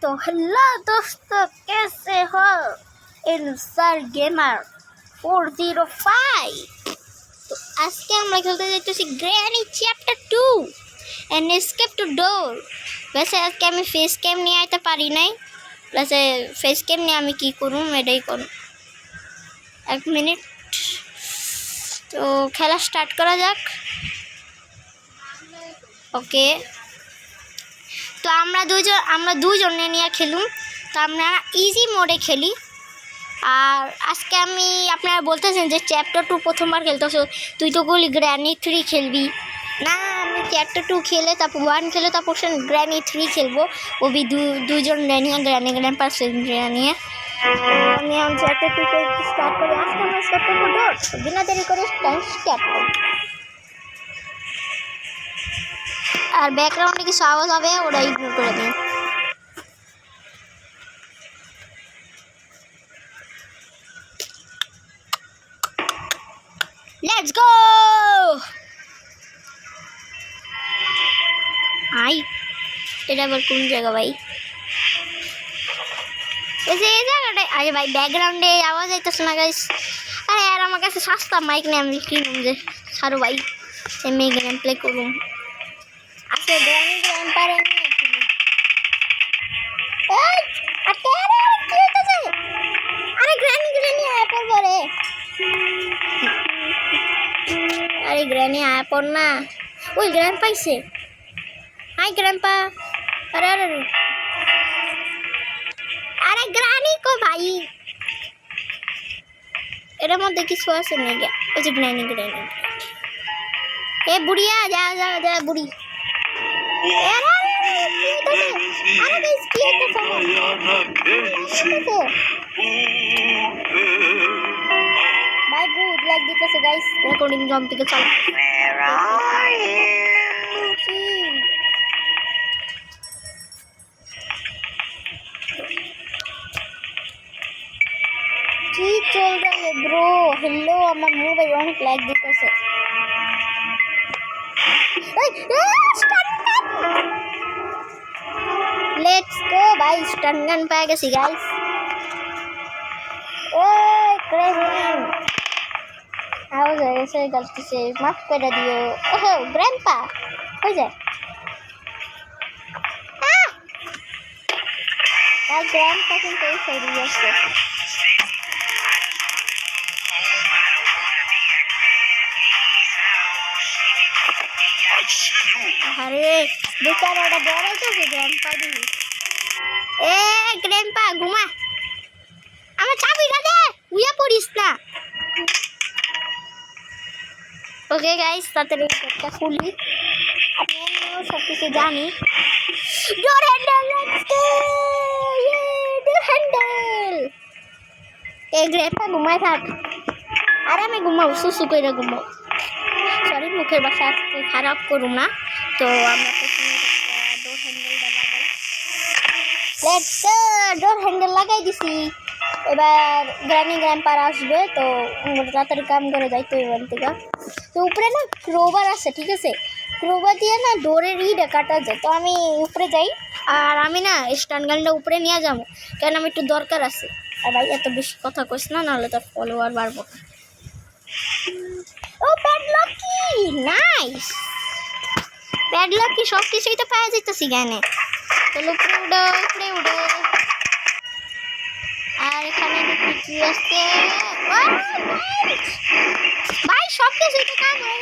तो हेलो दोस्तों, कैसे हो? इनसर गेमर 405। तो आज के हम खेलते जाइए granny chapter 2 and escape to door. वैसे आज के हमें फेस कैम नहीं आते पारी नहीं, वैसे फेस कैम नहीं हमें की करूँ मेरे करूँ। एक मिनट, तो खेला स्टार्ट करा जाक। ओके, तो আমরা দুজনে নিয়ে খেলুম। তো আমরা ইজি মোডে খেলি। আর আজকে আমি আপনারা বলতেছেন যে চ্যাপ্টার 2 প্রথমবার খেলতেছো, তুই তো বলি গ্র্যানি 3 খেলবি না। আমি চ্যাপ্টার 2 খেলে তারপর 1 খেলে তারপর গ্র্যানি 3 খেলবো। ও বি দুজন নিয়ে গ্র্যানি গ্র্যান্ডপা নিয়ে আমি চ্যাপ্টার 2 কে স্টার্ট করি। আজকে আমরা স্টার্ট করবো ডোর। বিনা দেরি করে টাইম স্টার্ট করি। আর ব্যাকগ্রাউন্ডে কিছু আওয়াজ হবে, ওটা ইগনোর করে দিন। Let's go. আই এটা আবার কোন জায়গা ভাই? এই জায়গাটা। আরে ভাই ব্যাকগ্রাউন্ডে আওয়াজ আইতেছে না গাইস। আরে আর আমার কাছে সস্তা মাইক নেই, আমি কিনুম যে সারো ভাই এমনি গেম প্লে করুম। আচ্ছা গ্র্যানি গ্র্যান্ডপার এনে কিনুম। এই আরে কি হইতাছে? আরে গ্র্যানি আয়া পড়বো রে। আরে গ্র্যানি আয়া পড় না। ওই গ্র্যান্ড পাইছে। Hi grandpa. আরে আরে আরে গ্র্যানি কো ভাই? এটার মধ্যে কিছু আছে নাকি? ওই যে গ্র্যানি এ বুড়িয়া, যা যা যা বুড়ি। ভাই গুড লাগ দিতেছে গাইস, রেকর্ডিং জম থেকে চালু। কি চল রে ব্রো? হ্যালো, আমার মোবাইল অনেক লাগ দিতেছে। लेट्स गो भाई, स्टन गन पाए गए गाइस। ओए क्रेजन आवाज ऐसे गलती से माफ कर दियो। ओह ग्रैंडपा हो जाए। भाई ग्रैंडपा को कोई सही है। अरे बेचारा बड़ा तो ग्रैंडपा दी। ए ग्रैंडपा घुमा, আমার চাবিটা দে, উইয়া পড়িস না। ওকে গাইস, তাড়াতাড়ি গেটটা খুলি। আমি সব কিছু জানি। ডোর হ্যান্ডেল, লেটস গো। ইয়ে ডোর হ্যান্ডেল। এই গ্রैंडपा ঘুমায় থাক, আর আমি ঘুমাবো, সুসু কইরা ঘুমাবো। সরি, মুখের ভাষা আজকে খারাপ করুম না। তো আমরা প্রথমে ডোর হ্যান্ডেলটা লাগাই। লেটস গো, ডোর হ্যান্ডেল লাগাই দিছি। এবার গ্র্যানি গ্র্যান্ডপার আসবে, তো তাড়াতাড়ি কাম করে যাই। তো এবার থেকে তো উপরে না ক্রোবার আছে, ঠিক আছে? ক্রোবার দিয়ে না ডোরের ইটা কাটা যায়। তো আমি উপরে যাই, আর আমি না স্টান গানটা উপরে নিয়ে যাবো, কারণ আমি একটু দরকার আছে। আর ভাই এত বেশি কথা কইস না, নাহলে তোর ফলোয়ার বাড়বো। ও প্যাডলক কি নাইস, প্যাডলক কি সব কিছুই তো পাওয়া যাইতেছি গানে। চলো উপরে উঠো, উপরে উঠো। আর এখানে কি আছে ভাই? সব কিছুই তো কাজ হয়,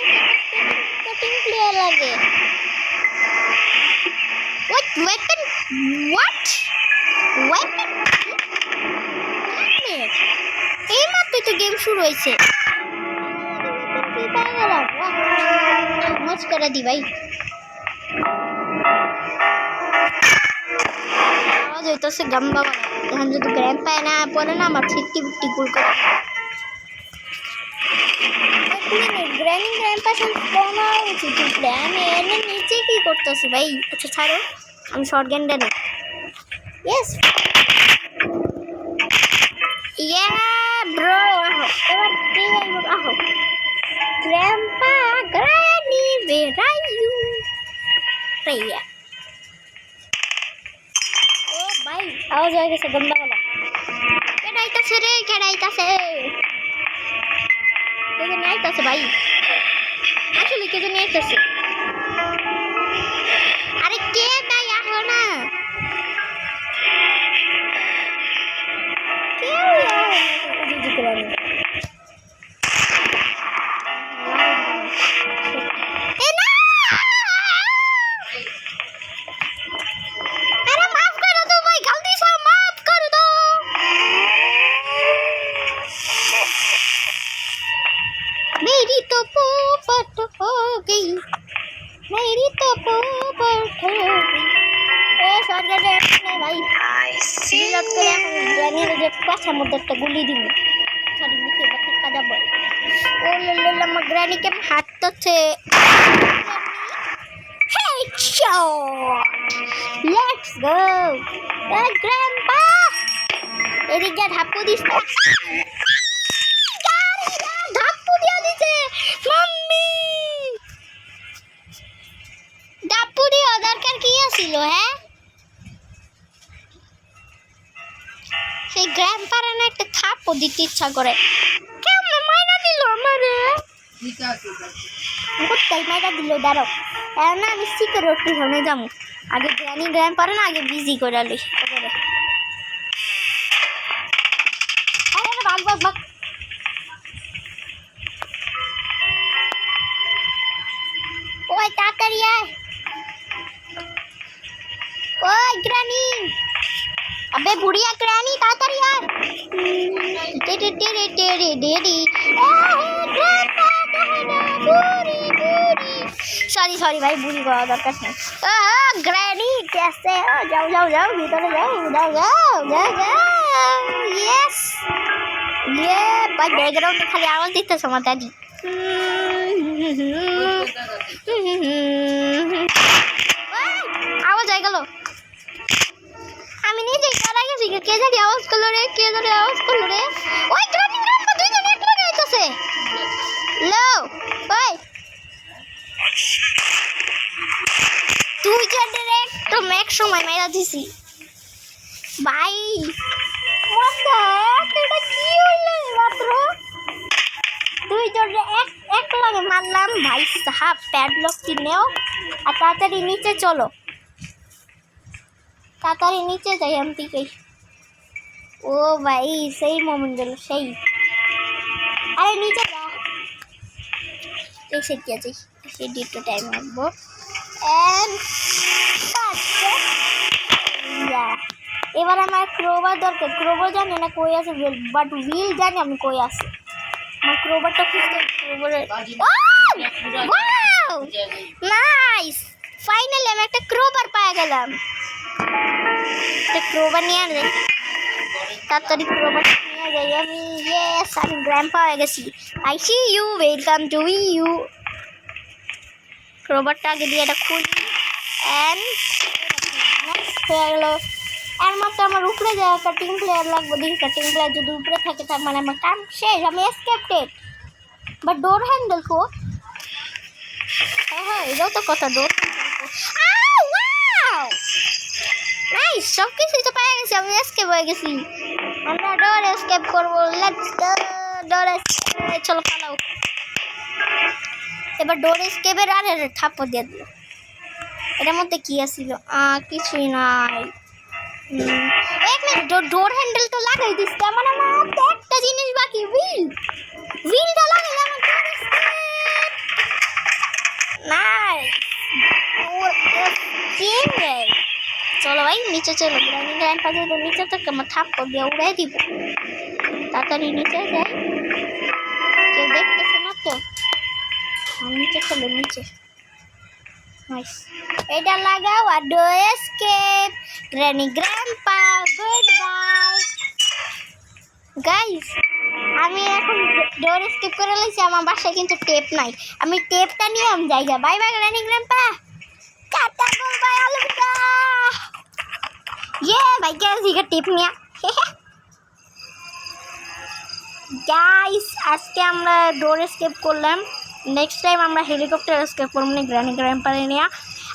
কাটিং প্লেয়ার লাগে। What weapon? What weapon? এই মাত্রই তো গেম শুরু হয়েছে। মজ করে দি ভাই। আওয়াজ হইতেছে গাম্বা বানা। এখন যদি গ্র্যান্ডপা না পড়ে না, আমার 50 গুল করে। গ্র্যানি গ্র্যান্ডপা শোনা উচিত। গ্র্যানি এনে নিচে কি করতেছি ভাই? আচ্ছা ছাড়ো, আমি শর্ট গ্যান্ডা নেই। ইয়েস ইয়া ব্রো, আহো এবার কি হইব? আহো grandpa, granny where are you? Raya. Oh भाई আওয়াজ হয়ে গেছে গন্ধা বলা কেডাইতাছে রে কেডাইতাছে কে জানি আইতাছে ভাই আসলে কে জানি আইতাছে আরে কে ভাই আহো না मेरी तो पोपट हो गई मेरी तो पोपट हो गई ए সরকার রে ভাই সিলেক্ট করে এখন জানিয়ে যে পাছার মধ্যে একটা গুলি দিব সরি মুখে বাতা কাজা বল ও লল্লা আমার গ্রানিকে হাতছে হেডশট লেটস গো গ্র্যান্ডপা এদিকে ধাপ্পু দিস ছিল হ্যাঁ সেই গ্র্যান্ডপারে না একটা থাপ্পো দিতে ইচ্ছা করে কেমন মাইরা দিল আমারে কোথায় মাইরা দিল দাঁড়াও না আমি সিকিউরিটি সামনে যাবো আগে গ্র্যানি গ্র্যান্ডপারে না আগে বিজি করে আলি ভাগ ভাগ ভাগ ওই তাড়াতাড়ি আয় ওই গ্রানি अबे बुढ़िया ग्रानी तातरी यार तेरे तेरे तेरे डेडी सॉरी सॉरी भाई बुरी बात दरकार नहीं ग्रानी कैसे हो जाओ जाओ जाओ भीतर जाओ उधर जाओ जाओ जाओ यस ये भाई बैकग्राउंड में खाली आवाज देते समझ दादी आवाज आएगा लो আমি নিজে কারা গেছি কে জানি আওয়াজ করলো রে ওই গ্রানি গ্রান্ডপা দুইজন এক লগে আইতাছে লো ওই দুইজনের একদম এক সময় মেরা দিছি ভাই মন্দা এটা কি হইলো মাত্র দুইজনের এক লগে মারলাম ভাই সাহাব প্যাডলক কিনেও আর তাড়াতাড়ি নিচে চলো तातारी नीचे जाइए हम ठीक है ओ भाई सही मोमेंट चलो सही अरे नीचे जा एक सेट किया चाहिए ये डेट टाइम है वो एंड या এবার আমার ক্রোবার দরকার ক্রোবার জানি না কই আছে বাট হুইল জানি আমি কই আছে আমার ক্রোবারটা খুঁজতে ক্রোবারের ওয়াও নাইস ফাইনালি আমি একটা ক্রোবার পেয়ে গেলাম ক্রোবার নিয়ে আনে তাড়াতাড়ি ক্রোবার নিয়ে যাই আমি ইয়েস আমি গ্র্যান্ডপা হয়ে গেছি I see you welcome to you ক্রোবারটা আগে দিয়ে এটা খুলি অ্যান্ড হয়ে গেল এর মাত্র আমার উপরে যাওয়া কাটিং প্লেয়ার লাগবে দেখি কাটিং প্লেয়ার যদি উপরে থাকে তার মানে আমার কাম শেষ আমি এসকেপটেড বাট ডোর হ্যান্ডেল কো হ্যাঁ এটাও তো কথা ডোর নাইস সব কিছুই তো পেয়ে গেছি আমি এসকেপ হয়ে গেছি আমরা ডোর এসকেপ করবো লেটস গো ডোর এসকেপ চলো পালাও এবার ডোর এসকেপের আর থাপ্পড় দিয়ে দিল এটার মধ্যে কি আছিল কিছুই নাই এক মিনিট ডোর হ্যান্ডেল তো লাগাই দিস আমার একটা জিনিস বাকি হুইলটা লাগাইলে আমার ডোর এসকেপ নাইস ডোর এসকেপ চলো ভাই নিচে চলো গ্রানি গ্র্যান্ডপা যদি নিচে থেকে আমার থাপ্পড় দিয়ে উড়াই দিব তাড়াতাড়ি নিচে যাই কেউ দেখতেছে না তো নিচে চলো নিচে নাইস এটা লাগাও আর do escape granny grandpa goodbye guys আমি এখন ডোর এসকেপ করে লাইছি আমার বাসায় কিন্তু টেপ নাই আমি টেপটা নিয়ে আমি যাই বাই বাই গ্রানি গ্র্যান্ডপা টাটা গুড বাই অলবিদা ये भाई क्या सीखा टिप मिया गाइस आज के আমরা ডোর এসকেপ করলাম নেক্সট টাইম আমরা হেলিকপ্টার এসকেপ করব না গ্রানি গ্র্যান্ডপা নিয়ে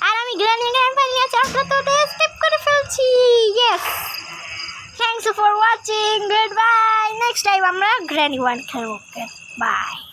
আর আমি গ্রানি গ্র্যান্ডপা নিয়ে চারটা তো এসকেপ করে ফেলছি yes you for watching, good bye. Next time আমরা গ্র্যানি ওয়ান খেলবো। বাই।